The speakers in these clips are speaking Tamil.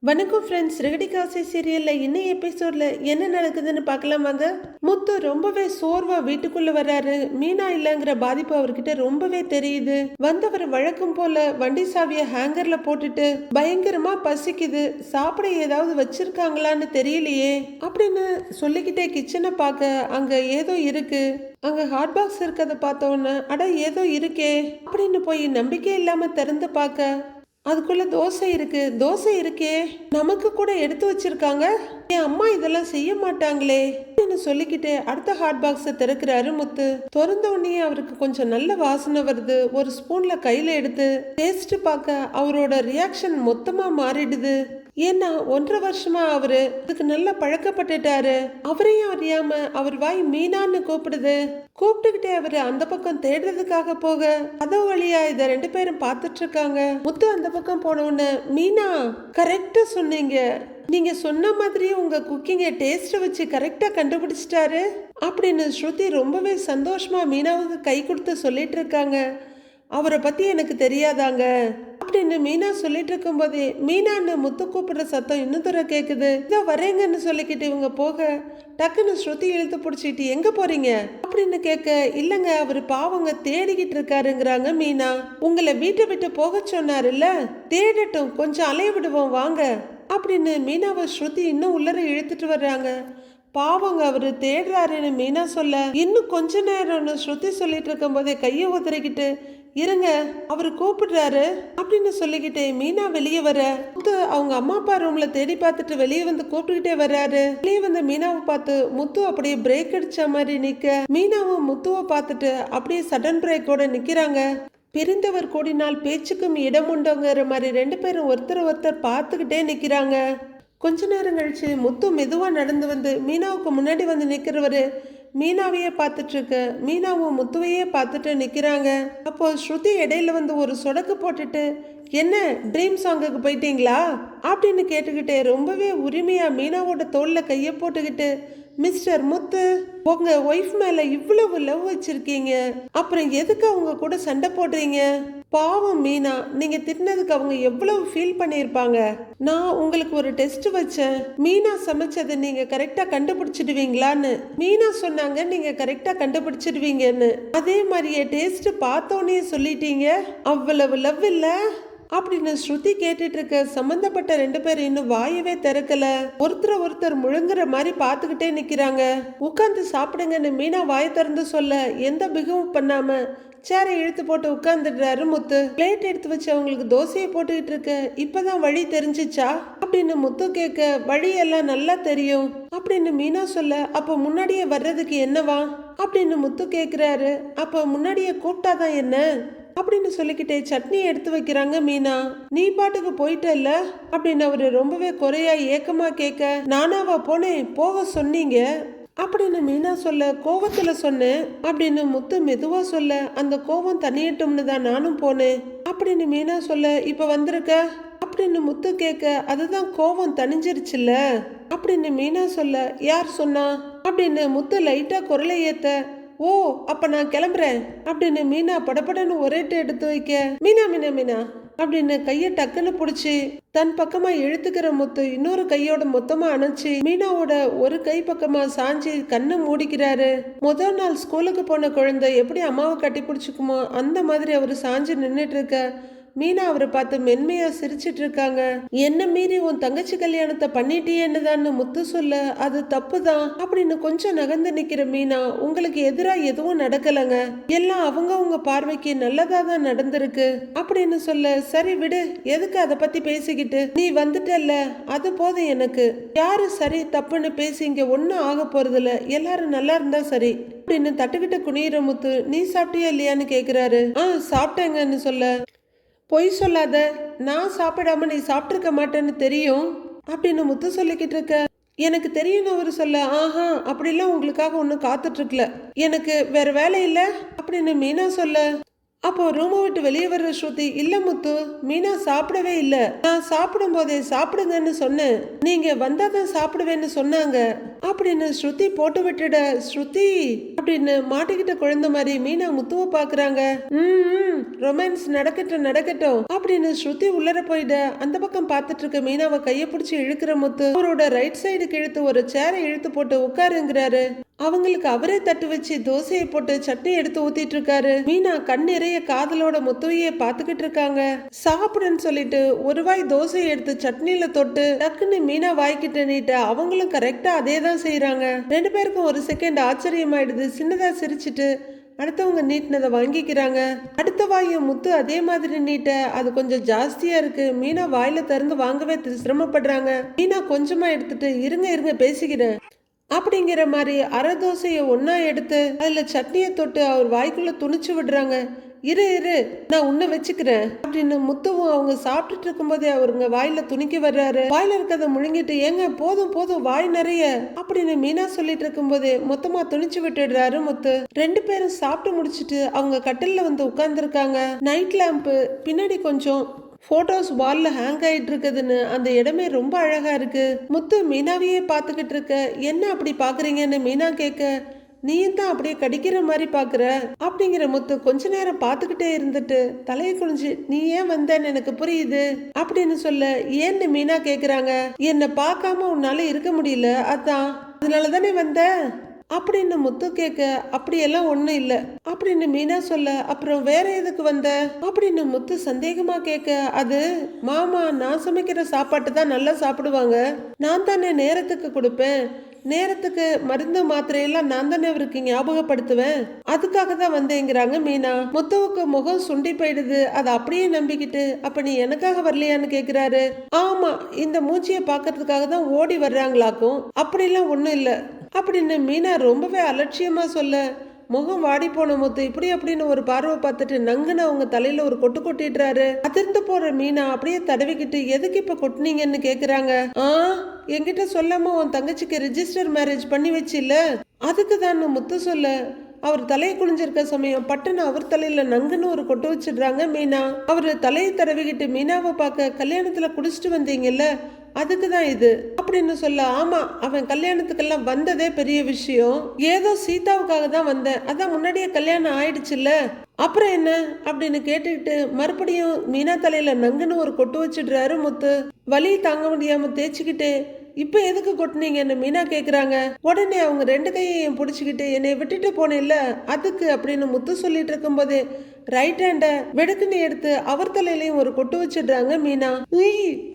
வணக்கம் ஃப்ரெண்ட்ஸ். ரெகடிகாசி சீரியல்ல இன்னும் எபிசோட்ல என்ன நடக்குதுன்னு பார்க்கலாம் வாங்க. முத்து ரொம்பவே சோர்வா வீட்டுக்குள்ள வர்றாரு. மீனா இல்லைங்கிற பாதிப்பு அவர்கிட்ட ரொம்பவே தெரியுது. வந்தவர் வழக்கம் போல வண்டி சாவிய ஹேங்கர்ல போட்டுட்டு பயங்கரமா பசிக்குது, சாப்பிட ஏதாவது வச்சிருக்காங்களான்னு தெரியலையே அப்படின்னு சொல்லிக்கிட்டே கிச்சனை பார்க்க அங்க ஏதோ இருக்கு. அங்க ஹாட் பாக்ஸ் இருக்கதை பார்த்தோன்னு அட ஏதோ இருக்கே அப்படின்னு போய் நம்பிக்கை இல்லாம திறந்து பார்க்க அதுக்குள்ள தோசை இருக்கே, நமக்கு கூட எடுத்து வச்சிருக்காங்க. என் அம்மா இதெல்லாம் செய்ய மாட்டாங்களே அப்படின்னு சொல்லிக்கிட்டு அடுத்த ஹாட் பாக்ஸை திறக்கிறாரு முத்து. திறந்த உடனே அவருக்கு கொஞ்சம் நல்ல வாசனை வருது. ஒரு ஸ்பூன்ல கையில எடுத்து டேஸ்ட் பார்க்க அவரோட ரியாக்ஷன் மொத்தமா மாறிடுது. ஏன்னா 1.5 வருஷமா அவரு அதுக்கு நல்லா பழக்கப்பட்டுட்டாரு. அவரையும் அறியாம அவர் வாய் மீனான்னு கூப்பிட்டுக்கிட்டே அவரு அந்த பக்கம் தேடுறதுக்காக போக கதவு வழியா இத 2 பேரும் பார்த்துட்டு இருக்காங்க. முத்து அந்த பக்கம் போன உடனே, மீனா கரெக்டா சொன்னீங்க, நீங்க சொன்ன மாதிரியே உங்க குக்கிங்க டேஸ்ட் வச்சு கரெக்டா கண்டுபிடிச்சிட்டாரு அப்படின்னு ஸ்ருதி ரொம்பவே சந்தோஷமா மீனாவுக்கு கை கொடுத்து சொல்லிட்டு இருக்காங்க. அவரை பத்தி எனக்கு தெரியாதாங்க அப்படின்னு மீனா சொல்லிட்டு இருக்கும் போதே மீனான்னு முத்து கூப்பிடுற சத்தம் இன்னும் தூரம் கேக்குது. இதோ வரேங்கன்னு சொல்லிக்கிட்டு இவங்க போக டக்குன்னு ஸ்ருதி இழுத்து பிடிச்சிட்டு எங்க போறீங்க அப்படின்னு கேட்க, இல்லங்க அவரு பாவங்க தேடிக்கிட்டு இருக்காருங்கிறாங்க மீனா. உங்களை வீட்டை விட்டு போக சொன்னாருல்ல, தேடட்டும், கொஞ்சம் அலைய விடுவோம் வாங்க அப்படின்னு மீனாவை ஸ்ருதி இன்னும் உள்ளர இழுத்துட்டு வர்றாங்க. பாவங்க அவரு தேடுறாருன்னு மீனா சொல்ல, இன்னும் கொஞ்ச நேரம்னு ஸ்ருதி சொல்லிட்டு இருக்கும் போதே கையை உதறிக்கிட்டு, இருங்க அவரு கூப்பிடுறாரு அப்படின்னு சொல்லிக்கிட்டே மீனா வெளியே வர முத்து அவங்க அம்மா அப்பா ரூம்ல தேடி பார்த்துட்டு வெளியே வந்து கூப்பிட்டுக்கிட்டே வர்றாரு. வெளியே வந்து மீனாவை பார்த்து முத்து அப்படியே பிரேக் அடிச்ச மாதிரி நிக்க, மீனாவும் முத்துவை பார்த்துட்டு அப்படியே சடன் பிரேக்கோட நிக்கிறாங்க. பிரிந்தவர் கூடினால் பேச்சுக்கும் இடம் உண்டோங்கிற மாதிரி 2 பேரும் ஒருத்தர் பார்த்துக்கிட்டே நிக்கிறாங்க. கொஞ்ச நேரம் கழிச்சு முத்து மெதுவா நடந்து வந்து மீனாவுக்கு முன்னாடி வந்து நிக்கிறவரு மீனாவையே பார்த்துட்டு இருக்க, மீனாவும் முத்துவையே பார்த்துட்டு நிக்கிறாங்க. அப்போ ஸ்ருதி இடையில வந்து ஒரு சொடக்கு போட்டுட்டு, என்ன ட்ரீம் சாங்குக்கு போயிட்டீங்களா அப்படின்னு கேட்டுக்கிட்டே ரொம்பவே உரிமையா மீனாவோட தோல்ல கையை போட்டுக்கிட்டு, மிஸ்டர் முத்து, உங்க ஒய்ஃப் மேல இவ்வளவு லவ் வச்சிருக்கீங்க, அப்புறம் எதுக்கு அவங்க கூட சண்டை போடுறீங்க? பாவம் மீனா, நீங்க திட்டினதுக்கு அவங்க எவ்வளவு ஃபீல் பண்ணியிருப்பாங்க. நான் உங்களுக்கு ஒரு டெஸ்ட் வச்சேன், மீனா சமைச்சதை நீங்க கரெக்டா கண்டுபிடிச்சிடுவீங்களான்னு. மீனா சொன்னாங்க நீங்க கரெக்டா கண்டுபிடிச்சிடுவீங்கன்னு. அதே மாதிரியே டேஸ்ட் பார்த்தோன்னே சொல்லிட்டீங்க, அவ்வளவு லவ் இல்ல அப்படின்னு ஸ்ருதி கேட்டுட்டு இருக்க. சம்பந்தப்பட்ட 2 பேரும் இன்னும் வாயவே திறக்கல. ஒருத்தர் முழுங்குற மாதிரி பார்த்துக்கிட்டே நிக்கிறாங்க. உட்காந்து சாப்பிடுங்கன்னு மீனா வாய திறந்து சொல்ல எந்த பிகவும் பண்ணாம சேரை இழுத்து போட்டு உட்கார்ந்துடுறாரு முத்து. பிளேட் எடுத்து வச்சு அவங்களுக்கு தோசையை போட்டுக்கிட்டு இருக்க, இப்பதான் வழி தெரிஞ்சிச்சா அப்படின்னு முத்து கேட்க, வழியெல்லாம் நல்லா தெரியும் அப்படின்னு மீனா சொல்ல, அப்ப முன்னாடியே வர்றதுக்கு என்னவா அப்படின்னு முத்து கேக்குறாரு. அப்ப முன்னாடியே கூப்பிட்டாதான் என்ன அப்படின்னு சொல்லிக்கிட்டே சட்னி எடுத்து வைக்கிறாங்க மீனா. நீ பாட்டுக்கு போயிட்டல்ல அப்படின்னு அவரு ரொம்பவே குறையா ஏக்கமா கேட்க, நானாவா போனேன், போக சொன்னீங்க அப்படின்னு மீனா சொல்ல, கோவத்துல சொன்னேன் அப்படின்னு முத்து மெதுவா சொல்ல, அந்த கோவம் தனியட்டும்னு தான் நானும் போனேன் அப்படின்னு மீனா சொல்ல, இப்ப வந்திருக்க அப்படின்னு முத்து கேட்க, அதுதான் கோவம் தனிஞ்சிருச்சுல்ல அப்படின்னு மீனா சொல்ல, யார் சொன்னா அப்படின்னு முத்து லைட்டா குரலை ஏத்த, ஓ அப்ப நான் கிளம்புறேன் அப்படின்னு மீனா படப்படன்னு ஒரேட்டு எடுத்து வைக்க, மீனா மீனா மீனா அப்படின்னு கைய டக்குன்னு பிடிச்சி தன் பக்கமா இழுத்துக்கிற முத்து இன்னொரு கையோட மொத்தமா அணைச்சி மீனாவோட ஒரு கை பக்கமா சாஞ்சி கண்ணை மூடிக்கிறாரு. முதல் நாள் ஸ்கூலுக்கு போன குழந்தை எப்படி அம்மாவை கட்டி பிடிச்சிக்குமோ அந்த மாதிரி அவரு சாஞ்சி நின்றுட்டு இருக்க, மீனா அவரை பார்த்து மென்மையா சிரிச்சிட்டு இருக்காங்க. என்ன மீறி உன் தங்கச்சி கல்யாணத்தை பண்ணிட்டியேன்னு முத்து சொல்ல, அது தப்பு தான் அப்படின்னு கொஞ்சம் நகர்ந்து நிக்கிற மீனா, உங்களுக்கு எதிரா எதுவும் நடக்கலங்க, எல்லாம் அவங்க பார்வைக்கு நல்லதா தான் நடந்திருக்கு அப்படின்னு சொல்ல, சரி விடு, எதுக்கு அதை பத்தி பேசிக்கிட்டு, நீ வந்துட்டல்ல அது போதும் எனக்கு, யாரு சரி தப்புன்னு பேசி இங்க ஒன்னும் ஆக போறதில்ல, எல்லாரும் நல்லா இருந்தா சரி அப்படின்னு தட்டுக்கிட்ட குனியிற முத்து, நீ சாப்பிட்டியா இல்லையான்னு கேக்குறாரு. சாப்பிட்டேங்கன்னு சொல்ல, பொய் சொல்லாத, நான் சாப்பிடாம நீ சாப்பிட்டுருக்க மாட்டேன்னு தெரியும் அப்படின்னு முத்து சொல்லிக்கிட்டு இருக்க. எனக்கு தெரியும்னு அவர் சொல்ல, ஆஹா அப்படிலாம் உங்களுக்காக ஒன்றும் காத்துட்டு இருக்கல, எனக்கு வேற வேலை இல்லை அப்படின்னு மீனா சொல்ல. அப்போ ரூமை விட்டு வெளியே வர்ற ஸ்ருதி, இல்ல முத்து, மீனா சாப்பிடவே இல்லை, நான் சாப்பிடும் போதே சாப்பிடுங்கன்னு சொன்னேன், நீங்க வந்தாதான் சாப்பிடுவேன்னு சொன்னாங்க அப்படின்னு ஸ்ருதி போட்டு விட்டுட. ஸ்ருதி அப்படின்னு மாட்டிக்கிட்ட குழந்தை மாதிரி மீனா முத்துவ பாக்குறாங்க. ரொமான்ஸ் நடக்கட்டும் நடக்கட்டும் அப்படின்னு ஸ்ருதி உள்ளர போயிட. அந்த பக்கம் பார்த்துட்டு இருக்க மீனாவை கைய பிடிச்சி இழுக்கிற முத்து அவரோட ரைட் சைடுக்கு இழுத்து ஒரு சேரை இழுத்து போட்டு உட்காருங்கிறாரு. அவங்களுக்கு அவரே தட்டு வச்சு தோசையை போட்டு சட்னி எடுத்து ஊத்திட்டு இருக்காரு. மீனா கண் நிறைய காதலோட முத்துவையே பாத்துக்கிட்டு இருக்காங்க. சாப்பிடுன்னு சொல்லிட்டு ஒரு வாய் தோசையை எடுத்து சட்னியில தொட்டு டக்குன்னு மீனா வாய்க்கிட்ட நீட்ட அவங்களும் கரெக்டா அதே தான் செய்யறாங்க. ரெண்டு பேருக்கும் ஒரு செகண்ட் ஆச்சரியமாயிடுது. சின்னதா சிரிச்சுட்டு அடுத்தவங்க நீட்டினதை வாங்கிக்கிறாங்க. அடுத்த வாயை முத்து அதே மாதிரி நீட்ட அது கொஞ்சம் ஜாஸ்தியா இருக்கு. மீனா வாயில திறந்து வாங்கவே சிரமப்படுறாங்க. மீனா கொஞ்சமா எடுத்துட்டு இருங்க இருங்க பேசிக்கிறேன் அப்படிங்கிற மாதிரி அரை தோசையை ஒன்னா எடுத்து அதுல சட்னியை தொட்டு அவர் வாய்க்குள்ள துணிச்சு விடுறாங்க. இரு இரு நான் உன்னை வச்சுக்கிறேன் அப்படின்னு முத்துவும் அவங்க சாப்பிட்டுட்டு இருக்கும் போதே அவருங்க வாயில துணிக்க வர்றாரு. வாயில இருக்கிறத முழுங்கிட்டு ஏங்க போதும் போதும் வாய் நிறைய அப்படின்னு மீனா சொல்லிட்டு இருக்கும் போதே மொத்தமா துணிச்சு விட்டுடுறாரு முத்து. ரெண்டு பேரும் சாப்பிட்டு முடிச்சிட்டு அவங்க கட்டில்ல வந்து உட்கார்ந்து இருக்காங்க. நைட் லேம்ப் பின்னாடி கொஞ்சம் போட்டோஸ் வால்ல ஹேங் ஆயிட்டு இருக்குதுன்னு அந்த இடமே ரொம்ப அழகா இருக்கு. முத்து மீனாவையே பார்த்துக்கிட்டு இருக்க. என்ன அப்படி பாக்குறீங்கன்னு மீனா கேட்க நீயும் தான் அப்படியே கடிக்கிற மாதிரி பாக்குற அப்படிங்கிற முத்து கொஞ்ச நேரம் பார்த்துக்கிட்டே இருந்துட்டு தலையை குனிஞ்சு நீ ஏன் வந்தேன்னு எனக்கு புரியுது அப்படின்னு சொல்ல ஏன்னு மீனா கேக்குறாங்க. என்னை பார்க்காம உன்னால இருக்க முடியல அதான் அதனாலதானே வந்த அப்படின்னு முத்து கேட்க அப்படியெல்லாம் ஒண்ணும் இல்ல அப்படின்னு மீனா சொல்ல அப்புறம் வேற எதுக்கு வந்த அப்படின்னு முத்து சந்தேகமா கேட்க அது மாமா நான் சமைக்கிற சாப்பாட்டு தான் நல்லா சாப்பிடுவாங்க. நான் தானே நேரத்துக்கு கொடுப்பேன். நேரத்துக்கு மருந்து மாத்திரையெல்லாம் நான் தானே அவருக்கு ஞாபகப்படுத்துவேன். அதுக்காக தான் வந்தேங்கிறாங்க மீனா. முத்துவுக்கு முகம் சுண்டி போயிடுது. அதை அப்படியே நம்பிக்கிட்டு அப்ப நீ எனக்காக வரலையான்னு கேக்குறாரு. ஆமா இந்த மூச்சியை பாக்கிறதுக்காக தான் ஓடி வர்றாங்களாக்கும். அப்படிலாம் ஒண்ணும் இல்ல அப்படின்னு மீனா ரொம்பவே அலட்சியமா சொல்ல முகம் வாடி போன முத்து இப்படி அப்படின்னு ஒரு பார்வை பார்த்துட்டு நங்குன்னு அவங்க தலையில ஒரு கொட்டு கொட்டிடுறாரு. அதிர்ந்து போற மீனா அப்படியே தடவிக்கிட்டு எதுக்கு இப்ப கொட்டினீங்கன்னு கேக்குறாங்க. என்கிட்ட சொல்லாம உன் தங்கச்சிக்கு ரிஜிஸ்டர் மேரேஜ் பண்ணி வச்சில்ல அதுக்கு தான் முத்து சொல்ல அவர் தலையை குனிஞ்சிருக்க சமயம் பட்டுன்னு அவர் தலையில நங்குன்னு ஒரு கொட்டு வச்சிடுறாங்க மீனா. அவரு தலையை தடவிக்கிட்டு மீனாவை பார்க்க கல்யாணத்துல குடிச்சிட்டு வந்தீங்கல்ல அதுக்குதான் இது அப்படின்னு சொல்ல ஆமா அவன் கல்யாணத்துக்கெல்லாம் வந்ததே பெரிய விஷயம். ஏதோ சீதாவுக்காக தான் வந்தேன். அதான் முன்னாடியே கல்யாணம் ஆயிடுச்சுல்ல அப்புறம் என்ன அப்படின்னு கேட்டுக்கிட்டு மறுபடியும் மீனா தலையில நங்குன்னு ஒரு கொட்டு வச்சிடுறாரு முத்து. வலி தாங்க முடியாம தேய்ச்சிக்கிட்டு இப்ப எதுக்கு கொட்டினீங்கன்னு மீனா கேக்குறாங்க. உடனே அவங்க ரெண்டு கையையும் பிடிச்சிக்கிட்டு என்னை விட்டுட்டு போனேன்ல அதுக்கு அப்படின்னு முத்து சொல்லிட்டு இருக்கும் போதே ரைட் ஹேண்ட வெடுக்குன்னு எடுத்து அவர் தலையிலையும் ஒரு கொட்டு வச்சிடுறாங்க மீனா.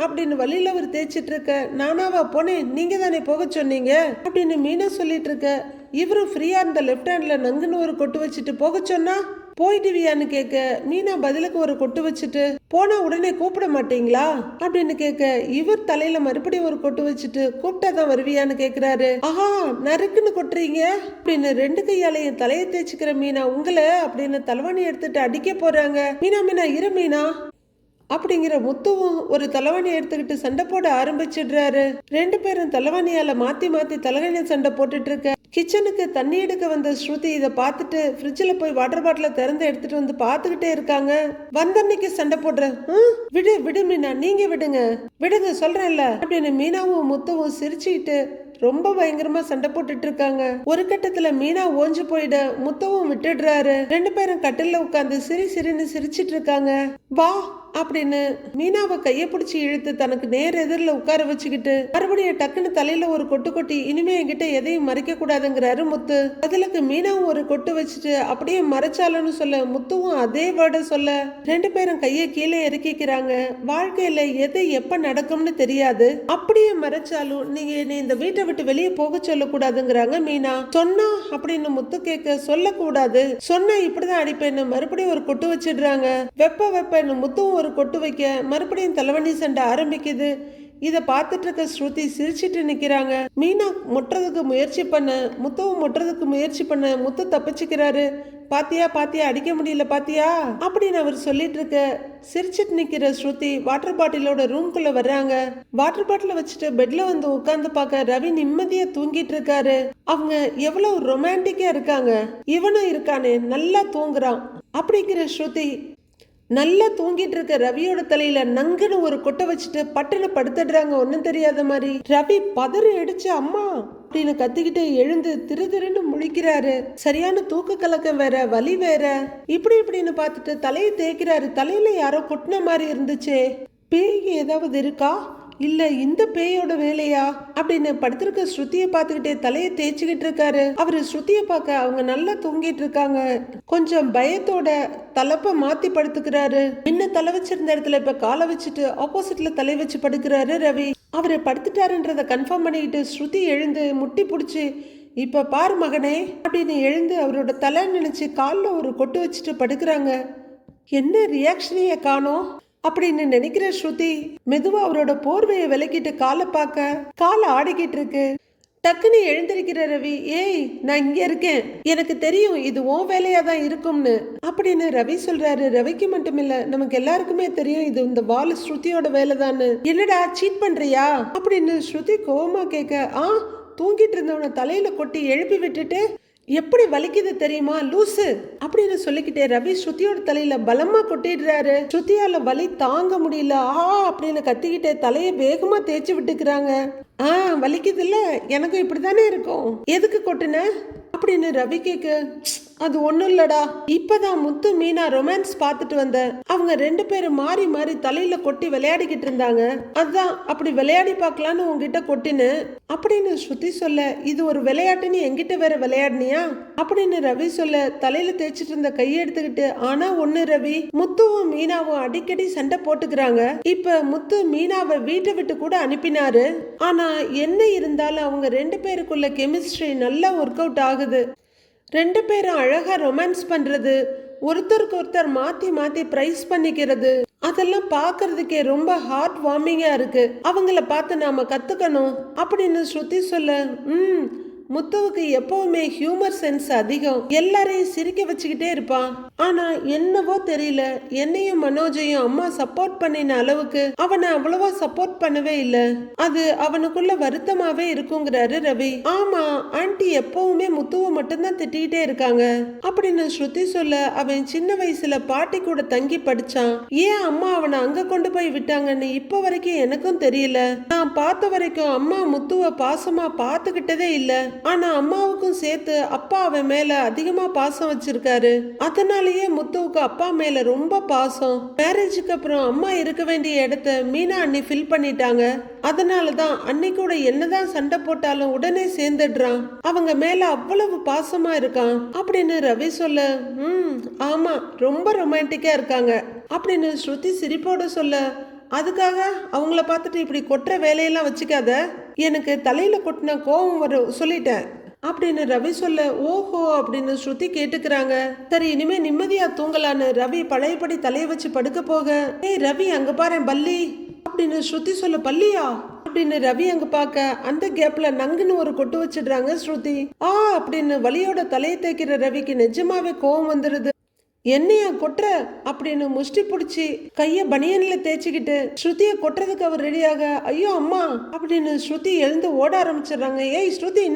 அப்படின்னு வழியில அவர் தேய்ச்சிட்டு இருக்க நானாவா போனேன் நீங்க தானே போக சொன்னீங்க அப்படின்னு மீனா சொல்லிட்டு இருக்க இவரும் ஃப்ரீயா இருந்த லெப்ட் ஹேண்ட்ல நங்குன்னு ஒரு கொட்டு வச்சுட்டு போக சொன்னா போயிடுவியான்னு கேட்க மீனா பதிலுக்கு ஒரு கொட்டு வச்சுட்டு போனா உடனே கூப்பிட மாட்டீங்களா அப்படின்னு கேட்க இவர் தலையில மறுபடியும் ஒரு கொட்டு வச்சுட்டு கூப்பிட்டாதான் வருவியான்னு கேக்குறாரு. ஆஹா நறுக்குன்னு கொட்டுறீங்க அப்படின்னு ரெண்டு கையாலையும் தலையை தேய்ச்சிக்கிற மீனா உங்களை அப்படின்னு தலைவாணி எடுத்துட்டு அடிக்க போறாங்க. மீனா மீனா இரு மீனா அப்படிங்கிற முத்துவும் ஒரு தலைவாணி எடுத்துக்கிட்டு சண்டை போட ஆரம்பிச்சிடுறாரு. ரெண்டு பேரும் தலைவாணியால மாத்தி மாத்தி தலைகணி சண்டை போட்டுட்டு இருக்க கிச்சனுக்கு தண்ணி எடுக்க வந்த ஸ்ருதி இதை பார்த்துட்டு ஃப்ரிட்ஜில் போய் வாட்டர் பாட்டில திறந்து எடுத்துட்டு வந்து பார்த்துக்கிட்டே இருக்காங்க. வந்த அன்னைக்கு சண்டை போடுற விடு விடு மீனா நீங்க விடுங்க சொல்றேன்ல அப்படின்னு மீனாவும் முத்துவும் சிரிச்சுக்கிட்டு ரொம்ப பயங்கரமா சண்டை போட்டுட்டு இருக்காங்க. ஒரு கட்டத்துல மீனா ஓஞ்சு போயிட முத்தவும் விட்டுடுறாரு. ரெண்டு பேரும் கட்டில உட்காந்து சிரின்னு சிரிச்சிட்டு இருக்காங்க. வா அப்படின்னு மீனாவை கைய பிடிச்சி இழுத்து தனக்கு நேர் எதிரில உட்கார வச்சுக்கிட்டு மறுபடியும் டக்குன்னு தலையில ஒரு கொட்டு கொட்டி இனிமே என்கிட்ட எதையும் மறைக்க கூடாதுங்கிறாரு முத்து. அதுலக்கு மீனாவும் ஒரு கொட்டு வச்சுட்டு அப்படியே மறைச்சாலும்னு சொல்ல முத்துவும் அதே வேர்ட சொல்ல ரெண்டு பேரும் கையை கீழே இறக்கிக்கிறாங்க. வாழ்க்கையில எது எப்ப நடக்கும்னு தெரியாது. அப்படியே மறைச்சாலும் நீங்க என்னை இந்த வீட்டை விட்டு வெளியே போக சொல்லக்கூடாதுங்கிறாங்க மீனா. சொன்னா அப்படின்னு முத்து கேட்க சொல்லக்கூடாது சொன்னா இப்படிதான் அடிப்பேன்னு மறுபடியும் ஒரு கொட்டு வச்சிடுறாங்க. வெப்பன்னு முத்துவும் ஒரு கொட்டு வைக்க மறுபடியும் தலைவணி சண்டை ஆரம்பிக்குது. இத பார்த்துட்டு இருக்க ஸ்ருதி சிரிச்சிட்டு நிக்கிறாங்க. மீனா முட்டுறதுக்கு முயற்சி பண்ண முத்துவும் முட்டுறதுக்கு முயற்சி பண்ண முத்து தப்பிச்சுக்கிறாரு. பாத்தியா அடிக்க முடியல பாத்தியா அப்படின்னு அவர் சொல்லிட்டு இருக்க சிரிச்சிட்டு நிக்கிற ஸ்ருதி வாட்டர் பாட்டிலோட ரூம்குள்ள வர்றாங்க. வாட்டர் பாட்டில வச்சுட்டு பெட்ல வந்து உட்கார்ந்து பார்க்க ரவி நிம்மதியா தூங்கிட்டு இருக்காரு. அவங்க எவ்வளவு ரொமான்டிக்கா இருக்காங்க. இவனும் இருக்கானே நல்லா தூங்குறான் அப்படிங்கிற ஸ்ருதி நல்லா தூங்கிட்டு இருக்க ரவியோட தலையில நங்குன்னு ஒரு கொட்டை வச்சுட்டு பட்டுன்னு படுத்துடுறாங்க. ஒன்னும் தெரியாத மாதிரி. ரவி பதறி அடிச்சு அம்மா அப்படின்னு கத்திக்கிட்டு எழுந்து திருன்னு முழிக்கிறாரு. சரியான தூக்க கலக்கம் வேற, வலி வேற. இப்படின்னு பார்த்துட்டு தலையை தேய்க்கிறாரு. தலையில யாரோ கொட்டின மாதிரி இருந்துச்சே. பேய் ஏதாவது இருக்கா, இல்ல இந்த பேயோட வேலையா அப்படின்னு படுத்திருக்க ஸ்ருதியை பார்த்துக்கிட்டே தலையை தேய்ச்சிக்கிட்டு இருக்காரு. அவரு ஸ்ருதியை பார்க்க அவங்க நல்லா தூங்கிட்டு இருக்காங்க. கொஞ்சம் பயத்தோட தலைப்ப மாத்தி படுத்துக்கிறாரு. முன்ன தலை வச்சிருந்த இடத்துல இப்ப காலை வச்சுட்டு ஆப்போசிட்ல தலை வச்சு படுக்கிறாரு ரவி. அவரு படுத்துட்டாருன்றத கன்ஃபார்ம் பண்ணிக்கிட்டு ஸ்ருதி எழுந்து முட்டி பிடிச்சி, இப்ப பாரு மகனே அப்படின்னு எழுந்து அவரோட தலை நினைச்சு காலில் ஒரு கொட்டு வச்சுட்டு படுக்கிறாங்க. என்ன ரியாக்ஷனையே காணோம் அப்படின்னு நினைக்கிற ஸ்ருதி மெதுவா அவரோட போர்வையை விலக்கிட்டு காலை பார்க்க காலை ஆடிக்கிட்டு இருக்கு. டக்குன்னு எழுந்திருக்கிற ரவி, ஏய் நான் இங்க இருக்கேன், எனக்கு தெரியும் இது உன் வேலையா தான் இருக்கும்னு அப்படின்னு ரவி சொல்றாரு. ரவிக்கு மட்டும் இல்ல, நமக்கு எல்லாருக்குமே தெரியும் இது இந்த வால் ஸ்ருதியோட வேலை தான்னு. என்னடா சீட் பண்றியா அப்படின்னு ஸ்ருதி கோவமா கேட்க, தூங்கிட்டு இருந்தவனை தலையில கொட்டி எழுப்பி விட்டுட்டு, எப்படி வலிக்குது தெரியுமா லூசு அப்படின்னு சொல்லிக்கிட்டே ரவி ஸ்ருதியோட தலையில பலமா கொட்டிடுறாரு. ஸ்ருதியால வலி தாங்க முடியல. அப்படின்னு கத்திக்கிட்டே தலையை வேகமா தேய்ச்சி விட்டுக்கிறாங்க. வலிக்குது இல்ல, எனக்கும் இப்படித்தானே இருக்கும், எதுக்கு கொட்டுன அப்படின்னு ரவி கேக்கு. அது ஒண்ணும் இல்லடா, இப்பதான் முத்து மீனா ரொமான்ஸ் பார்த்துட்டு வந்த, அவங்க 2 பேரும் மாறி மாறி தலையில கொட்டி விளையாடிக்கிட்டு இருந்தாங்க, அதான் அப்படி விளையாடி பார்க்கலான்னு உங்ககிட்ட கொட்டினு அப்படின்னு ஸ்ருதி சொல்ல, இது ஒரு விளையாட்டுன்னு என்கிட்ட வேற விளையாடுனியா அப்படின்னு ரவி சொல்ல, தலையில தேய்ச்சிட்டு இருந்த கையை எடுத்துக்கிட்டு, ஆனா ஒண்ணு ரவி, முத்துவும் மீனாவும் அடிக்கடி சண்டை போட்டுக்கிறாங்க. இப்ப முத்து மீனாவை வீட்டை விட்டு கூட அனுப்பினாரு. ஆனா என்ன இருந்தாலும் அவங்க 2 பேருக்குள்ள கெமிஸ்ட்ரி நல்லா ஒர்க் அவுட் ஆகுது. 2 பேரும் அழகா ரொமான்ஸ் பண்றது, ஒருத்தருக்கு ஒருத்தர் மாத்தி மாத்தி பிரைஸ் பண்ணிக்கிறது, அதெல்லாம் பாக்குறதுக்கே ரொம்ப ஹார்ட் வார்மிங்கா இருக்கு. அவங்கள பார்த்து நாம கத்துக்கணும் அப்படின்னு ஸ்ருதி சொல்ல, முத்துவுக்கு எப்பவுமே ஹியூமர் சென்ஸ் அதிகம், எல்லாரையும் சிரிக்க வச்சுக்கிட்டே இருப்பான். ஆனா என்னவோ தெரியல, என்னையும் மனோஜையும் அம்மா சப்போர்ட் பண்ணின அளவுக்கு அவனை அவ்வளவா சப்போர்ட் பண்ணவே இல்லை. அது அவனுக்குள்ள வருத்தமாவே இருக்குங்கிறாரு ரவி. ஆமா, ஆன்டி எப்பவுமே முத்துவை மட்டும்தான் திட்டிகிட்டே இருக்காங்க அப்படின்னு ஸ்ருதி சொல்ல, அவன் சின்ன வயசுல பாட்டி கூட தங்கி படிச்சான். ஏன் அம்மா அவனை அங்க கொண்டு போய் விட்டாங்கன்னு இப்ப வரைக்கும் எனக்கும் தெரியல. நான் பார்த்த வரைக்கும் அம்மா முத்துவை பாசமா பார்த்துக்கிட்டதே இல்லை. ஆனா அம்மாவுக்கும் சேர்த்து அப்பா அவன் மேல அதிகமா பாசம் வச்சிருக்காரு. அதனாலயே முத்துவுக்கு அப்பா மேல ரொம்ப பாசம். மேரேஜுக்கு அப்புறம் அம்மா இருக்க வேண்டிய இடத்த மீனா அண்ணி ஃபில் பண்ணிட்டாங்க. அதனாலதான் அன்னி கூட என்னதான் சண்டை போட்டாலும் உடனே சேர்ந்துடுறான். அவங்க மேல அவ்வளவு பாசமா இருக்கான் அப்படின்னு ரவி சொல்ல, ஆமா ரொம்ப ரொமான்டிக்கா இருக்காங்க அப்படின்னு ஸ்ருதி சிரிப்போட சொல்ல, அதுக்காக அவங்கள பார்த்துட்டு இப்படி கொட்டுற வேலையெல்லாம் வச்சுக்காத, எனக்கு தலையில கொட்டின கோபம் வரும் சொல்லிட்டேன் அப்படின்னு ரவி சொல்ல, ஓஹோ அப்படின்னு ஸ்ருதி கேட்டுக்கிறாங்க. சரி இனிமே நிம்மதியா தூங்கலான்னு ரவி பழையபடி தலையை வச்சு படுக்க போக, ஏய் ரவி அங்க பாரு பல்லி அப்படின்னு ஸ்ருதி சொல்ல, பல்லியா அப்படின்னு ரவி அங்க பாக்க, அந்த கேப்ல நங்குன்னு ஒரு கொட்டு வச்சிடுறாங்க ஸ்ருதி. அப்படின்னு வலியோட தலையை தேய்க்கிற ரவிக்கு நிஜமாவே கோபம் வந்துருது. என்னையா கொட்டுற அப்படின்னு முஷ்டி பிடிச்சி கைய பனியன்ல தேய்ச்சிக்கிட்டு ஸ்ருதிய கொட்டுறதுக்கு அவர் ரெடியாக, ஐயோ அம்மா அப்படின்னு ஸ்ருதி எழுந்து ஓட ஆரம்பிச்சிடுறாங்க. ஏய் ஸ்ருதி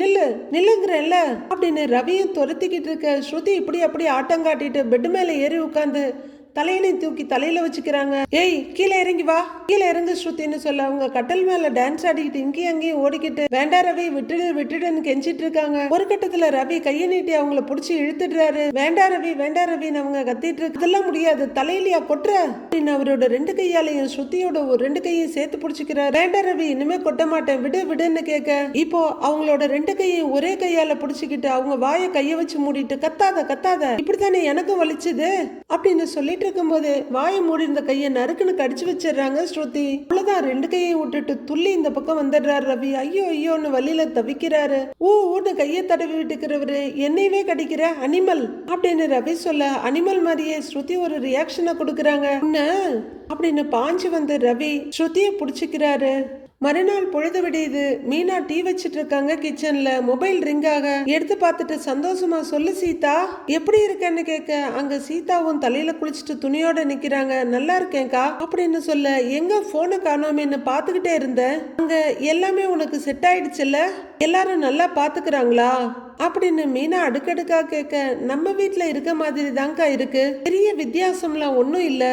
நில்லுங்கிறல்ல அப்படின்னு ரவியும் துரத்திக்கிட்டு இருக்க, ஸ்ருதி இப்படி அப்படி ஆட்டம் காட்டிட்டு பெட் மேல ஏறி உட்காந்து தலையிலையும் தூக்கி தலையில வச்சுக்கிறாங்க. ஏய் கீழே இறங்கி வா, கீழே இறங்கு ஸ்ருதின்னு சொல்ல, அவங்க கட்டல் மேல டான்ஸ் ஆடிக்கிட்டு இங்கேயும் அங்கேயும் ஓடிக்கிட்டு, வேண்டா ரவி விட்டுடுன்னு கெஞ்சிட்டு இருக்காங்க. ஒரு கட்டத்துல ரவி கையை நீட்டி அவங்கள புடிச்சு இழுத்துடுறாரு. வேண்டா ரவின்னு அவங்க கத்திட்டு இருக்கு. இதெல்லாம் முடியாது, தலையிலையா கொட்டுற அப்படின்னு அவரோட 2 கையாலையும் ஸ்ருதியோட ஒரு 2 கையும் சேர்த்து பிடிச்சிக்கிறாரு. வேண்டா ரவி இனிமே கொட்ட மாட்டேன் விடுன்னு கேட்க, இப்போ அவங்களோட 2 கையும் ஒரே கையால பிடிச்சிக்கிட்டு அவங்க வாயை கைய வச்சு மூடிட்டு, கத்தாத இப்படித்தானே எனக்கும் வலிச்சுது அப்படின்னு சொல்லி இருக்கும்போது வாயை மூடி இருந்த கையை நறுக்குன்னு கடிச்சு வச்சிடறாங்க ஸ்ருதி. அவ்வளவுதான், 2 கையை விட்டுட்டு துள்ளி இந்த பக்கம் வந்துடுறாரு ரவி. ஐயோன்னு வலியில தவிக்கிறாரு. ஊன்னு கையை தடவி விட்டுக்கிறவரு, என்னையவே கடிக்கிற அனிமல் அப்படின்னு ரவி சொல்ல, அனிமல் மாதிரியே ஸ்ருதி ஒரு ரியாக்ஷனை கொடுக்கறாங்க. அப்படின்னு பாஞ்சு வந்து ரவி ஸ்ருதியை பிடிச்சிக்கிறாரு. மறுநாள் பொழுது விடியுது. மீனா டீ வச்சிட்டு இருக்காங்க கிச்சன்ல. மொபைல் ரிங் ஆக எடுத்து பார்த்துட்டு சந்தோஷமா, சொல்லு சீதா எப்படி இருக்கன்னு கேட்க, அங்க சீதாவும் தலையில குளிச்சுட்டு துணியோட நிக்கிறாங்க. நல்லா இருக்கேன்க்கா அப்படின்னு சொல்ல, எங்க போனை காணோமேன்னு பாத்துக்கிட்டே இருந்த, அங்க எல்லாமே உனக்கு செட் ஆயிடுச்சுல்ல, எல்லாரும் நல்லா பாத்துக்கிறாங்களா அப்படின்னு மீனா அடுக்கடுக்கா கேட்க, நம்ம வீட்ல இருக்க மாதிரி தான்க்கா இருக்கு, பெரிய வித்தியாசம்லாம் ஒன்றும் இல்ல,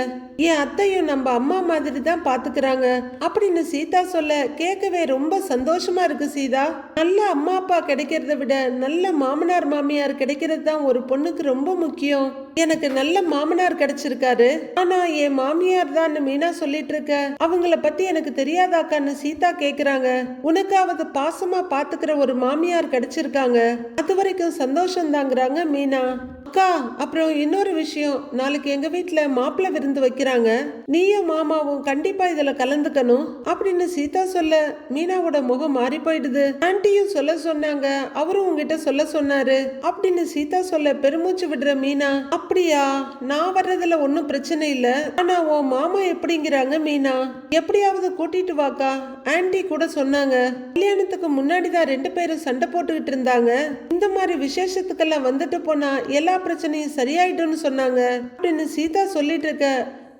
என் அத்தையும் நம்ம அம்மா மாதிரி தான் பாத்துக்கிறாங்க அப்படின்னு சீதா சொல்ல கேட்கவே ரொம்ப சந்தோஷமா இருக்கு சீதா. நல்ல அம்மா அப்பா கிடைக்கிறத விட நல்ல மாமனார் மாமியார் கிடைக்கிறது தான் ஒரு பொண்ணுக்கு ரொம்ப முக்கியம். எனக்கு நல்ல மாமனார் கிடைச்சிருக்காரு, ஆனா என் மாமியார் தான் மீனா சொல்லிட்டு இருக்க, அவங்கள பத்தி எனக்கு தெரியாதாக்கான்னு சீதா கேக்குறாங்க. உனக்காவது பாசமா பாத்துக்கிற ஒரு மாமியார் கிடைச்சிருக்காங்க, அது வரைக்கும் சந்தோஷம் தாங்கிறாங்க மீனா. அக்கா, அப்புறம் இன்னொரு விஷயம், நாளைக்கு எங்க வீட்டுல மாப்பிள்ளை விருந்து வைக்கிறாங்க, நீயும் மாமாவும் கண்டிப்பா இதுல கலந்துக்கணும் அப்படின்னு சீதா சொல்ல மீனாவோட முகம் மாறி போயிடுது. ஆன்ட்டியும் சொல்ல சொன்னாங்க, அவரும் உங்ககிட்ட சொல்ல சொன்னாரு அப்படின்னு சீதா சொல்ல பெருமூச்சு விடுற மீனா, அப்படியா, நான் வர்றதுல ஒன்னும் பிரச்சனை இல்ல, ஆனா உன் மாமா எப்படிங்கிறாங்க மீனா, எப்படியாவது கூட்டிட்டு வாக்கா, ஆன்ட்டி கூட சொன்னாங்க கல்யாணத்துக்கு முன்னாடிதான் 2 பேரும் சண்டை போட்டுக்கிட்டு இருந்தாங்க, இந்த மாதிரி விசேஷத்துக்கெல்லாம் வந்துட்டு போனா எல்லா பிரச்சனையும் சரியாயிடும்னு சொன்னாங்க அப்படின்னு சீதா சொல்லிட்டு இருக்க,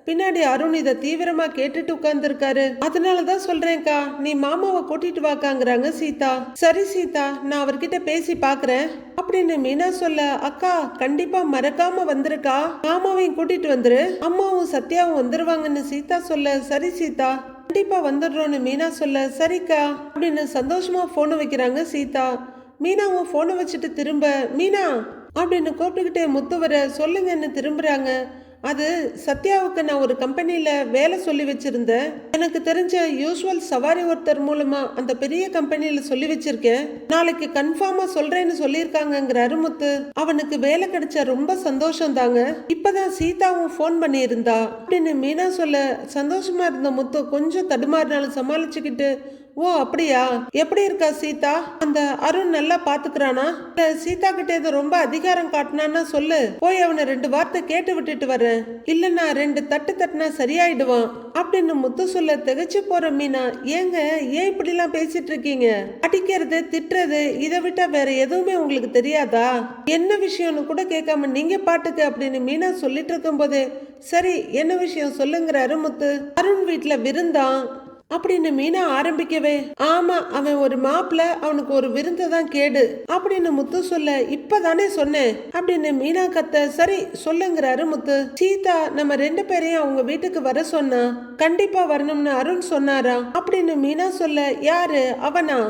பின்னாடி அருண் இதை தீவிரமா கேட்டுட்டு உட்கார்ந்துருக்காரு. அதனாலதான் சொல்றேன்க்கா, நீ மாமாவை கூட்டிட்டு வாக்காங்கிறாங்க சீதா. சரி சீதா, நான் அவர்கிட்ட பேசி பாக்குறேன் அப்படின்னு மீனா சொல்ல, அக்கா கண்டிப்பா மறக்காம வந்துருக்கா, மாமாவையும் கூட்டிட்டு வந்துரு, அம்மாவும் சத்யாவும் வந்துருவாங்கன்னு சீதா சொல்ல, சரி சீதா கண்டிப்பா வந்துடுறோன்னு மீனா சொல்ல, சரிக்கா அப்படின்னு சந்தோஷமா போனை வைக்கிறாங்க சீதா. மீனாவும் போனை வச்சுட்டு திரும்ப மீனா அப்படின்னு கூப்பிட்டுக்கிட்டே முத்து வர, சொல்லுங்கன்னு திரும்புறாங்க. அது சத்யாவுக்கு நான் ஒரு கம்பெனியில வேலை சொல்லி வச்சிருந்தேன், எனக்கு தெரிஞ்ச யூஸ்வல் சவாரி ஒருத்தர் மூலமா அந்த பெரிய கம்பெனியில சொல்லி வச்சிருக்கேன், நாளைக்கு கன்ஃபார்மா சொல்றேன்னு சொல்லியிருக்காங்கங்கிறாரு முத்து. அவனுக்கு வேலை கிடைச்ச ரொம்ப சந்தோஷம் தாங்க, இப்பதான் சீதாவும் போன் பண்ணி இருந்தா அப்படின்னு மீனா சொல்ல, சந்தோஷமா இருந்த முத்து கொஞ்சம் தடுமாறினாலும் சமாளிச்சுக்கிட்டு, ஓ அப்படியா, எப்படி இருக்கா சீதா, அந்த அருண் நல்லா பாத்துக்கிறானா, சீதா கிட்ட ஏதோ ரொம்ப அதிகாரம் காட்டினான்னா சொல்லு, போய் அவனை 2 வார்த்தை கேட்டு விட்டுட்டு வரேன், இல்லன்னா 2 தட்டு தட்டுனா சரியாயிடுவான் அப்படின்னு முத்து சொல்ல திகைச்சு போற மீனா, ஏங்க ஏன் இப்படி எல்லாம் பேசிட்டு இருக்கீங்க, அடிக்கிறது திட்டுறது இதை விட்டா வேற எதுவுமே உங்களுக்கு தெரியாதா, என்ன விஷயம்னு கூட கேட்காம நீங்க பாட்டுக்கு அப்படின்னு மீனா சொல்லிட்டு இருக்கும் போதே, சரி என்ன விஷயம் சொல்லுங்கிறாரு முத்து. அருண் வீட்டுல விருந்தான் அப்படின்னு மீனா ஆரம்பிக்கவே, ஆமா அவன் ஒரு மாப்பிள்ள, அவனுக்கு ஒரு விருந்தை தான் கேடு அப்படின்னு முத்து சொல்ல, இப்பதானே சொன்னேன் அப்படின்னு மீனா கத்த, சரி சொல்லுங்கிறாரு முத்து. சீதா நம்ம 2 பேரையும் அவங்க வீட்டுக்கு வர சொன்னா, கண்டிப்பா வரணும்னு அருண் சொன்னாரா அப்படின்னு மீனா சொல்ல, யாரு அவனா,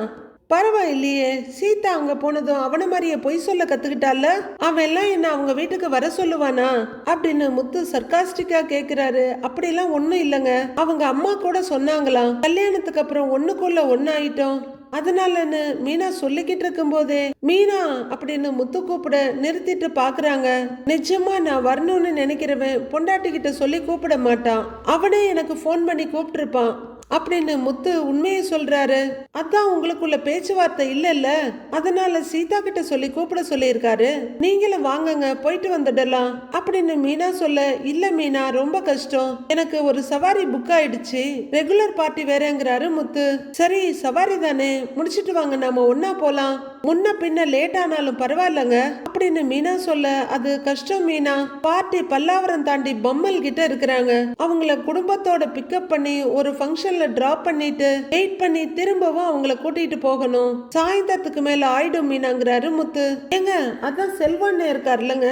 பரவாயில்லையே, சீதா அங்க போனதும் அவன மாதிரியே பொய் சொல்ல கத்துக்கிட்டால, அவன் எல்லாம் என்ன அவங்க வீட்டுக்கு வர சொல்லுவானா அப்படின்னு முத்து சர்காஸ்டிக்கா கேக்குறாரு. அப்படிலாம் ஒண்ணும் இல்லைங்க, அவங்க அம்மா கூட சொன்னாங்களாம், கல்யாணத்துக்கு அப்புறம் ஒண்ணுக்குள்ள ஒன்னாயிட்டோம், அதனாலன்னு மீனா சொல்லிக்கிட்டு இருக்கும் போதே மீனா அப்படின்னு முத்து கூப்பிட நிறுத்திட்டு பாக்குறாங்க. நிஜமா நான் வரணும்னு நினைக்கிறவன் பொண்டாட்டி கிட்ட சொல்லி கூப்பிட மாட்டான், அவனே எனக்கு போன் பண்ணி கூப்பிட்டு இருப்பான் அப்படின்னு முத்து உண்மையை சொல்றாரு. அதான் உங்களுக்குள்ள பேச்சுவார்த்தை இல்லைல்ல, அதனால சீதா கிட்ட சொல்லி கூப்பிட சொல்லியிருக்காரு, நீங்களும் வாங்கங்க போயிட்டு வந்துடலாம் அப்படின்னு மீனா சொல்ல, இல்ல மீனா ரொம்ப கஷ்டம், எனக்கு ஒரு சவாரி புக் ஆயிடுச்சு, ரெகுலர் பார்ட்டி வேறங்கிறாரு முத்து. சரி சவாரி தானே, முடிச்சிட்டு வாங்க நாம ஒன்னா போலாம், முன்ன பின்ன லேட் ஆனாலும் பரவாயில்லங்க அப்படின்னு மீனா சொல்ல, அது கஷ்டம் மீனா, பார்ட்டி பல்லாவரம் தாண்டி பம்மல் கிட்ட இருக்கிறாங்க, அவங்கள குடும்பத்தோட பிக்கப் பண்ணி ஒரு ஃபங்க்ஷன் டிராப் பண்ணிட்டு வெயிட் பண்ணி திரும்பவும் அவங்கள கூட்டிட்டு போகணும், சாயந்தரத்துக்கு மேல ஆயிடும் மீனாங்கிறாரு முத்து. ஏங்க அதான் செல்வண்ணே இருக்காருலங்க,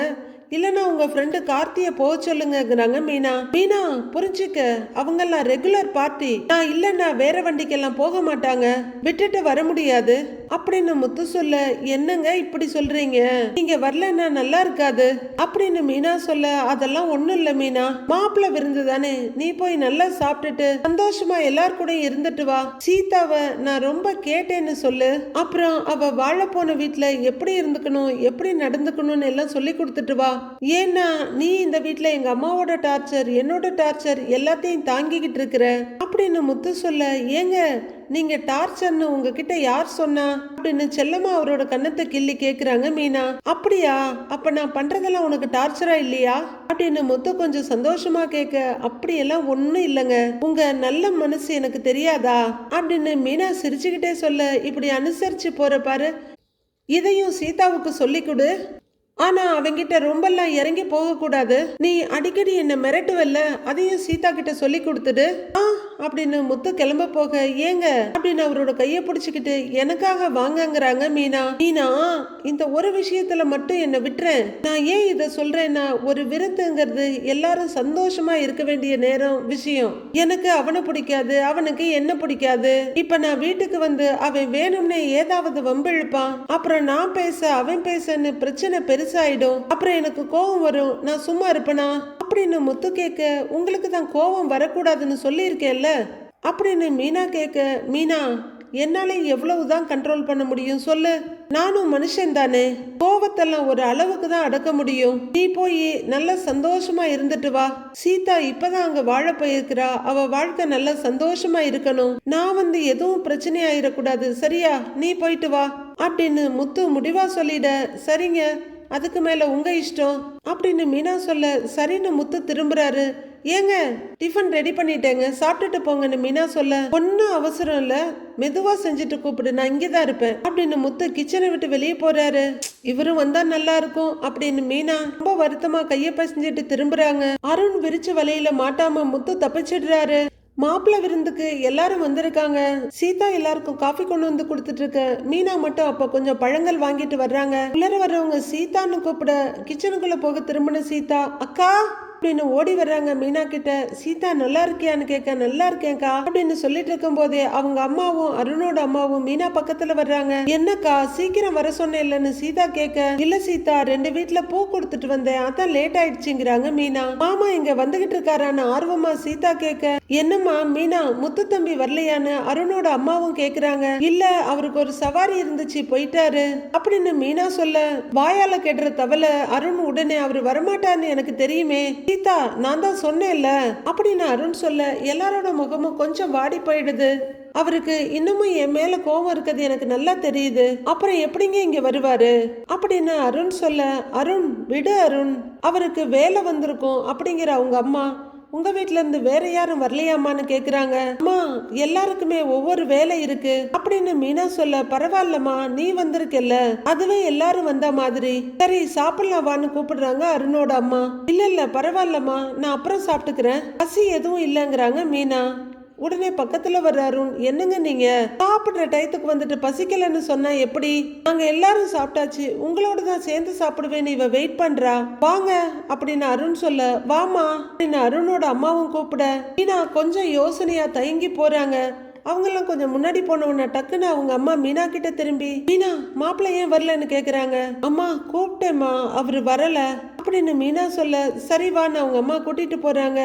இல்லனா உங்க ஃப்ரெண்டு கார்த்திய போக சொல்லுங்கிறாங்க மீனா. மீனா புரிஞ்சுக்க, அவங்க எல்லாம் ரெகுலர் பார்ட்டி, நான் இல்லன்னா வேற வண்டிக்கெல்லாம் போக மாட்டாங்க, விட்டுட்டு வர முடியாது அப்படின்னு முத்து சொல்ல, என்னங்க இப்படி சொல்றீங்க, நீங்க வரலன்னா நல்லா இருக்காது அப்படின்னு மீனா சொல்ல, அதெல்லாம் ஒண்ணும் இல்ல மீனா, மாப்பிள்ள விருந்து தானே, நீ போய் நல்லா சாப்பிட்டுட்டு சந்தோஷமா எல்லார் கூட இருந்துட்டு வா, சீதாவை நான் ரொம்ப கேட்டேன்னு சொல்லு, அப்புறம் அவ வாழ போன வீட்டுல எப்படி இருந்துக்கணும் எப்படி நடந்துக்கணும்னு எல்லாம் சொல்லி கொடுத்துட்டு வா, ஏன்னா நீ இந்த வீட்டுல எங்க அம்மாவோட டார்ச்சர் என்னோட டார்ச்சர் எல்லாத்தையும் தாங்கிக்கிட்டு இருக்கிற அப்படின்னு முத்து சொல்ல, ஏங்க நீங்க டார்ச்சர்னு உங்ககிட்ட யார் சொன்னா அப்படின்னு செல்லமா அவரோட கண்ணத்தை கிள்ளி கேக்குறாங்க மீனா. அப்படியா, அப்ப நான் பண்றதெல்லாம் உனக்கு டார்ச்சரா இல்லையா அப்படின்னு முத்து கொஞ்சம் சந்தோஷமா கேட்க, அப்படியெல்லாம் ஒண்ணும் இல்லைங்க, உங்க நல்ல மனசு எனக்கு தெரியாதா அப்படின்னு மீனா சிரிச்சுக்கிட்டே சொல்ல, இப்படி அனுசரிச்சு போற பாரு, இதையும் சீதாவுக்கு சொல்லி கொடு, ஆனா அவங்கிட்ட ரொம்பலாம் இறங்கி போக கூடாது, நீ அடிக்கடி என்ன மிரட்டுவல்ல, அதையும் சீதா கிட்ட சொல்லி கொடுத்துடு. அப்படின்னு முத்து கிளம்ப போக, ஏங்க அப்படின்னு அவரோட கைய பிடிச்சுக்கிட்டு எனக்காக வாங்கங்கிறாங்க மீனா. மீனா, இந்த ஒரு விஷயத்துல மட்டும் என்ன விட்டுறேன். நான் ஏன் இத சொல்றேன்னா, ஒரு விருந்துங்கிறது எல்லாரும் சந்தோஷமா இருக்க வேண்டிய நேரம் விஷயம். எனக்கு அவனை பிடிக்காது, அவனுக்கு என்ன பிடிக்காது. இப்ப நான் வீட்டுக்கு வந்து அவன் வேணும்னே ஏதாவது வம்பிழுப்பான். அப்புறம் நான் பேச அவன் பேசன்னு பிரச்சனை பெருசாயிடும். அப்புறம் எனக்கு கோபம் வரும். நான் சும்மா இருப்பேனா அப்படின்னு முத்து கேட்க, உங்களுக்கு தான் கோபம் வரக்கூடாதுன்னு சொல்லியிருக்கேன்ல அப்படின்னு மீனா கேட்க, மீனா என்னால எவ்வளவுதான் கண்ட்ரோல் பண்ண முடியும் சொல்லு. நானும் மனுஷன் தானே, கோவத்தெல்லாம் ஒரு அளவுக்கு தான் அடக்க முடியும். நீ போய் நல்ல சந்தோஷமா இருந்துட்டு வா. சீதா இப்பதான் அங்க வாழ போயிருக்கிறா, அவ வாழ்க்கை நல்ல சந்தோஷமா இருக்கணும். நான் வந்து எதுவும் பிரச்சனை ஆயிடக்கூடாது, சரியா? நீ போயிட்டு வா அப்படின்னு முத்து முடிவா சொல்லிட. சரிங்க, அதுக்கு மேல உங்க இஷ்டம் அப்படின்னு மீனா சொல்ல, சரின்னு முத்து திரும்புறாரு. ஏங்க டிஃபன் ரெடி பண்ணிட்டேங்க, சாப்பிட்டுட்டு போங்கன்னு மீனா சொல்ல, ஒன்னும் அவசரம் இல்ல, மெதுவா செஞ்சுட்டு கூப்பிடு, நான் இங்கதான் இருப்பேன் அப்படின்னு முத்து கிச்சனை விட்டு வெளியே போறாரு. இவரும் வந்தா நல்லா இருக்கும் அப்படின்னு மீனா ரொம்ப வருத்தமா கைய பசஞ்சிட்டு திரும்புறாங்க. அருண் விரிச்ச வலையில மாட்டாம முத்து தப்பிச்சிடுறாரு. மாப்பிள்ளை விருந்துக்கு எல்லாரும் வந்திருக்காங்க. சீதா எல்லாருக்கும் காஃபி கொண்டு வந்து கொடுத்துட்டு இருக்க. மீனா மட்டும் அப்ப கொஞ்சம் பழங்கள் வாங்கிட்டு வர்றாங்க. உள்ளர வர்றவங்க சீதான்னு கூப்பிட, கிச்சனுக்குள்ள போக திரும்பின சீதா, அக்கா அப்படின்னு ஓடி வர்றாங்க மீனா கிட்ட. சீதா நல்லா இருக்கியான்னு கேட்க, நல்லா இருக்கேன்க்கா அப்படின்னு சொல்லிட்டு இருக்கும் போதே அவங்க அம்மாவும் அருணோட அம்மாவும் மீனா பக்கத்துல வர்றாங்க. என்னக்கா சீக்கிரம் வர சொன்னேன் இல்லன்னு சீதா கேட்க, இல்ல சீதா 2 வீட்டுல பூ கொடுத்துட்டு வந்தேன், அதான் லேட் ஆயிடுச்சுங்கிறாங்க மீனா. மாமா இங்க வந்துகிட்டு இருக்காரான்னு ஆர்வமா சீதா கேட்க, என்னம்மா மீனா முத்து தம்பி வரலையான்னு அருணோட அம்மாவும் கேக்குறாங்க. இல்ல அவருக்கு ஒரு சவாரி இருந்துச்சு போயிட்டாரு அப்படின்னு மீனா சொல்ல, வாயால கேட்டுற தவளை அருண் உடனே அவரு வரமாட்டான்னு எனக்கு தெரியுமே சீதா, நான் தான் சொன்னேன்ல அப்படின்னு அருண் சொல்ல, எல்லாரோட முகமும் கொஞ்சம் வாடி போயிடுது. அவருக்கு இன்னமும் என் மேல கோவம் இருக்குது எனக்கு நல்லா தெரியுது. அப்புறம் எப்படிங்க இங்க வருவாரு அப்படின்னு அருண் சொல்ல, அருண் விடு அருண், அவருக்கு வேலை வந்திருக்கும் அப்படிங்கிற அவங்க அம்மா, உங்க வீட்ல இருந்து வேற யாரும் வரலையாமான்னு கேக்குறாங்க. அம்மா எல்லாருக்குமே ஒவ்வொரு வேலை இருக்கு அப்படின்னு மீனா சொல்ல, பரவாயில்லம்மா நீ வந்திருக்கல, அதுவே எல்லாரும் வந்த மாதிரி. சரி சாப்பிடலாம் வான்னு கூப்பிடுறாங்க அருணோட அம்மா. இல்ல பரவாயில்லம்மா, நான் அப்புறம் சாப்பிட்டுக்கிறேன், பசி எதுவும் இல்லைங்கிறாங்க மீனா. உடனே பக்கத்துல வர்ற அருண், என்னங்க நீங்க சாப்பிடுற டயத்துக்கு வந்துட்டு பசிக்கலன்னு சொன்னா எப்படி? நாங்க எல்லாரும் சாப்பிட்டாச்சு, உங்களோட தான் சேர்ந்து சாப்பிடுவேன்னு இவ வெயிட் பண்றா, வாங்க அப்படின்னு அருண் சொல்ல, வாமா அப்படின்னு அருணோட அம்மாவும் கூப்பிட, மீனா கொஞ்சம் யோசனையா தயங்கி போறாங்க. அவங்கெல்லாம் கொஞ்சம் முன்னாடி போனவன டக்குன்னு அவங்க அம்மா மீனா கிட்ட திரும்பி, மீனா மாப்பிள்ளை ஏன் வரலன்னு கேக்குறாங்க. அம்மா கூப்பிட்டேம்மா, அவரு வரல அப்படின்னு மீனா சொல்ல, சரி வான்னு அவங்க அம்மா கூட்டிட்டு போறாங்க.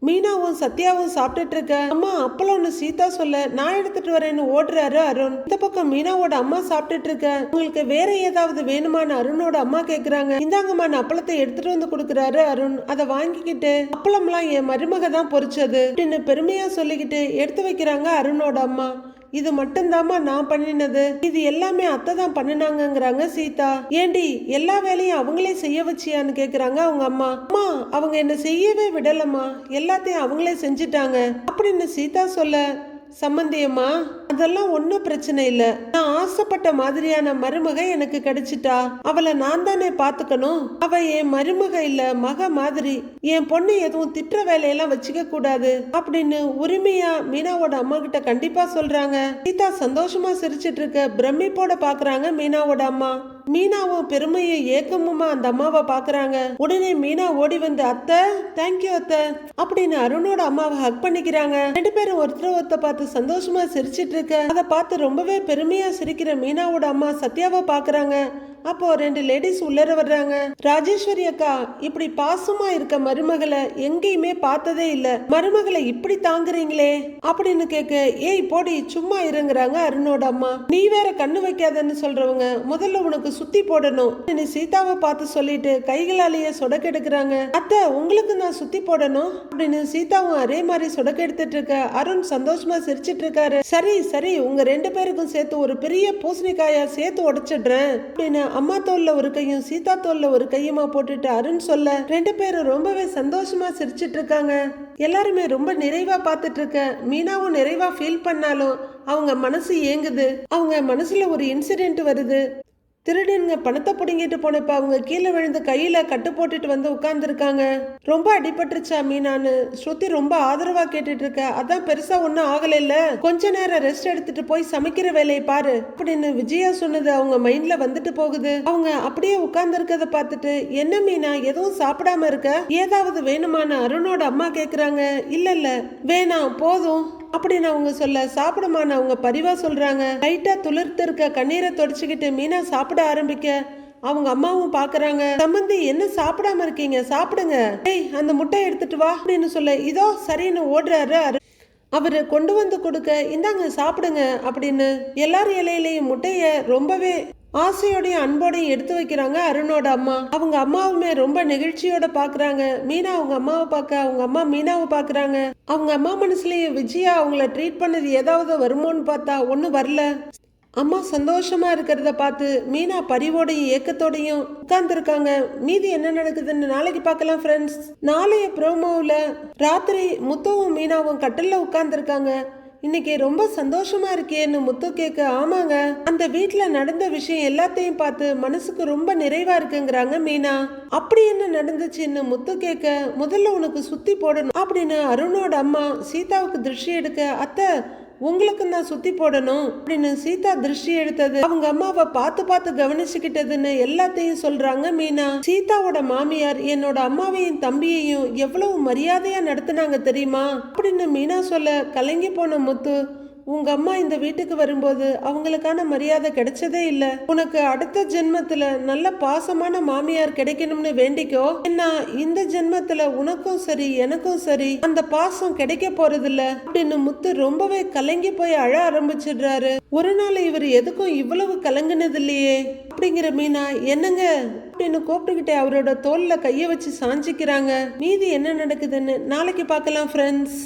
மீனாவும் சத்யாவும் சாப்பிட்டுட்டு இருக்க. அம்மா அப்பளம்னு சீதா சொல்ல, நான் எடுத்துட்டு வரேன்னு ஓடுறாரு அருண். இந்த பக்கம் மீனாவோட அம்மா சாப்பிட்டுட்டு இருக்க. உங்களுக்கு வேற ஏதாவது வேணுமான்னு அருணோட அம்மா கேக்குறாங்க. இந்தாங்கம்மா அப்பளத்தை எடுத்துட்டு வந்து கொடுக்குறாரு அருண். அதை வாங்கிக்கிட்டு, அப்பளம்லாம் என் மருமக தான் பொரிச்சது அப்படின்னு பெருமையா சொல்லிக்கிட்டு எடுத்து வைக்கிறாங்க அருணோட அம்மா. இது மட்டும்தாம்மா நான் பண்ணினது, இது எல்லாமே அத்தை தான் பண்ணினாங்கிறாங்க சீதா. ஏண்டி எல்லா வேலையும் அவங்களே செய்ய வச்சியான்னு கேக்குறாங்க அவங்க அம்மா. அம்மா அவங்க என்ன செய்யவே விடலம்மா, எல்லாத்தையும் அவங்களே செஞ்சுட்டாங்க அப்படின்னு சீதா சொல்ல, சம்பந்தியம்மா அதெல்லாம் ஒன்னும் பிரச்சனை இல்ல, நான் ஆசைப்பட்ட மாதிரியான மருமக எனக்கு கிடைச்சிட்டா, அவளை நான் தானே பாத்துக்கணும், அவ என் மருமக இல்ல மக மாதிரி, என் பொண்ணு எதுவும் திட்டுற வேலையெல்லாம் வச்சுக்க கூடாது அப்படின்னு உரிமையா மீனாவோட அம்மா கிட்ட கண்டிப்பா சொல்றாங்க. சீதா சந்தோஷமா சிரிச்சிட்டு இருக்க பிரமிப்போட பாக்குறாங்க மீனாவோட அம்மா. மீனாவும் பெருமையும் ஏக்கமுமா அந்த அம்மாவை பாக்குறாங்க. உடனே மீனா ஓடி வந்து, அத்தை தேங்க்யூ அத்தை அப்படின்னு அருணோட அம்மாவை ஹக் பண்ணிக்கிறாங்க. 2 பேரும் ஒருத்தர் பார்த்து சந்தோஷமா சிரிச்சிட்டு இருக்க. அதை பார்த்து ரொம்பவே பெருமையா சிரிக்கிற மீனாவோட அம்மா சத்யாவை பாக்குறாங்க. அப்போ 2 லேடிஸ் உள்ளர வர்றாங்க. ராஜேஸ்வரி அக்கா, இப்படி பாசமா இருக்க மருமகளை எங்கேயுமே பார்த்ததே இல்ல, மருமகளை இப்படி தாங்குறீங்களே அப்படின்னு கேட்க, ஏய் போடி சும்மா இருங்கிறாங்க அருணோட அம்மா. நீ வேற கண்ணு வைக்காதன்னு சொல்றவங்க முதல்ல உனக்கு சுத்தி போடணும் சீதாவை பார்த்து சொல்லிட்டு கைகளாலேயே சொடக்கெடுக்கிறாங்க. அத்தை உங்களுக்கு நான் சுத்தி போடணும் அப்படின்னு சீதாவும் அதே மாதிரி சொடக்கெடுத்துட்டு இருக்க. அருண் சந்தோஷமா சிரிச்சிட்டு இருக்காரு. சரி சரி உங்க 2 பேருக்கும் சேர்த்து ஒரு பெரிய பூசணிக்காயா சேர்த்து உடைச்சிடுறேன் அப்படின்னு அம்மா தோல்ல ஒரு கையும் சீதா தோல்ல ஒரு கையுமா போட்டுட்டு அருண் சொல்ல, 2 பேரும் ரொம்பவே சந்தோஷமா சிரிச்சிட்டு இருக்காங்க. எல்லாருமே ரொம்ப நிறைவா பார்த்துட்டு இருக்க. மீனாவும் நிறைவா ஃபீல் பண்ணாலும் அவங்க மனசு ஏங்குது. அவங்க மனசுல ஒரு இன்சிடென்ட் வருது. திருடனுங்க பணத்தை புடுங்கிட்டு போனப்ப அவங்க கீழே விழுந்து கையில கட்டு போட்டுட்டு வந்து உட்கார்ந்துருக்காங்க. ரொம்ப அடிபட்டுருச்சா மீனான்னு ஸ்ருதி ரொம்ப ஆதரவா கேட்டுட்டு இருக்க. அதான் பெருசா ஒன்னும் ஆகல, இல்ல கொஞ்ச நேரம் ரெஸ்ட் எடுத்துட்டு போய் சமைக்கிற வேலையை பாரு அப்படின்னு விஜயா சொன்னது அவங்க மைண்ட்ல வந்துட்டு போகுது. அவங்க அப்படியே உட்கார்ந்து இருக்கத பார்த்துட்டு, என்ன மீனா எதுவும் சாப்பிடாம இருக்க, ஏதாவது வேணுமான அருணோட அம்மா கேக்குறாங்க. இல்ல இல்ல வேணாம் போதும் அப்படின்னு அவங்க சொல்ல, சாப்பிடுமான அவங்க பரிவா சொல்றாங்க. லைட்டா துளிர்த்து இருக்க கண்ணீரை தொடச்சுக்கிட்டு மீனா சாப்பிட ஆரம்பிக்க அவங்க அம்மாவும் பாக்குறாங்க. சம்பந்தி என்ன சாப்பிடாம இருக்கீங்க, சாப்பிடுங்க, ஏய் அந்த முட்டை எடுத்துட்டு வா அப்படின்னு சொல்ல, இதோ சரின்னு ஓடுறாரு. அவரு கொண்டு வந்து கொடுக்க, இந்தாங்க சாப்பிடுங்க அப்படின்னு எல்லாரும் இலையிலையும் முட்டைய ரொம்பவே ஆசையோடையும் அன்போடையும் எடுத்து வைக்கிறாங்க அருணோட அம்மா. அவங்க அம்மாவுமே ரொம்ப நெகிழ்ச்சியோட பாக்குறாங்க. மீனா அவங்க அம்மாவை பார்க்க, அவங்க அம்மா மீனாவை பாக்குறாங்க. அவங்க அம்மா மனசுலயும் விஜயா அவங்கள ட்ரீட் பண்ணது ஏதாவது வருமோன்னு பார்த்தா ஒன்னும் வரல. அம்மா சந்தோஷமா இருக்கிறத பார்த்து மீனா பரிவோடையும் ஏக்கத்தோடையும் உட்கார்ந்துருக்காங்க. மீதி என்ன நடக்குதுன்னு நாளைக்கு பார்க்கலாம் ஃப்ரெண்ட்ஸ். நாளைய ப்ரோமோவில் ராத்திரி முத்துவும் மீனாவும் கட்டில்ல உட்கார்ந்துருக்காங்க. இன்னைக்கு ரொம்ப சந்தோஷமா இருக்கேன்னு முத்து கேட்க, ஆமாங்க அந்த வீட்டுல நடந்த விஷயம் எல்லாத்தையும் பார்த்து மனசுக்கு ரொம்ப நிறைவா இருக்குங்கிறாங்க மீனா. அப்படி என்ன நடந்துச்சுன்னு முத்து கேட்க, முதல்ல உனக்கு சுத்தி போடணும் அப்படின்னு அருணோட அம்மா சீதாவுக்கு திருஷ்டி எடுக்க, அத்தை உங்களுக்கு தான் சுத்தி போடணும் அப்படின்னு சீதா திருஷ்டி எடுத்தது, அவங்க அம்மாவை பார்த்து பார்த்து கவனிச்சுக்கிட்டதுன்னு எல்லாத்தையும் சொல்றாங்க மீனா. சீதாவோட மாமியார் என்னோட அம்மாவையும் தம்பியையும் எவ்வளவு மரியாதையா நடத்தினாங்க தெரியுமா அப்படின்னு மீனா சொல்ல, கலங்கி போன முத்து, உங்க அம்மா இந்த வீட்டுக்கு வரும்போது அவங்களுக்கான மரியாதை கிடைச்சதே இல்ல. உனக்கு அடுத்த ஜென்மத்துல நல்ல பாசமான மாமியார் கிடைக்கணும்னு வேண்டிக்கோ. என்ன இந்த ஜென்மத்துல உனக்கும் சரி எனக்கும் சரி அந்த பாசம் கிடைக்க போறது இல்ல அப்படின்னு முத்து ரொம்பவே கலங்கி போய் அழ ஆரம்பிச்சிடுறாரு. ஒரு நாள் இவர் எதுக்கும் இவ்வளவு கலங்குனது இல்லையே அப்படிங்கிற மீனா, என்னங்க அப்படின்னு கூப்பிட்டுக்கிட்டே அவரோட தோல்ல கைய வச்சு சாஞ்சிக்கிறாங்க. மீதி என்ன நடக்குதுன்னு நாளைக்கு பார்க்கலாம் ஃப்ரெண்ட்ஸ்.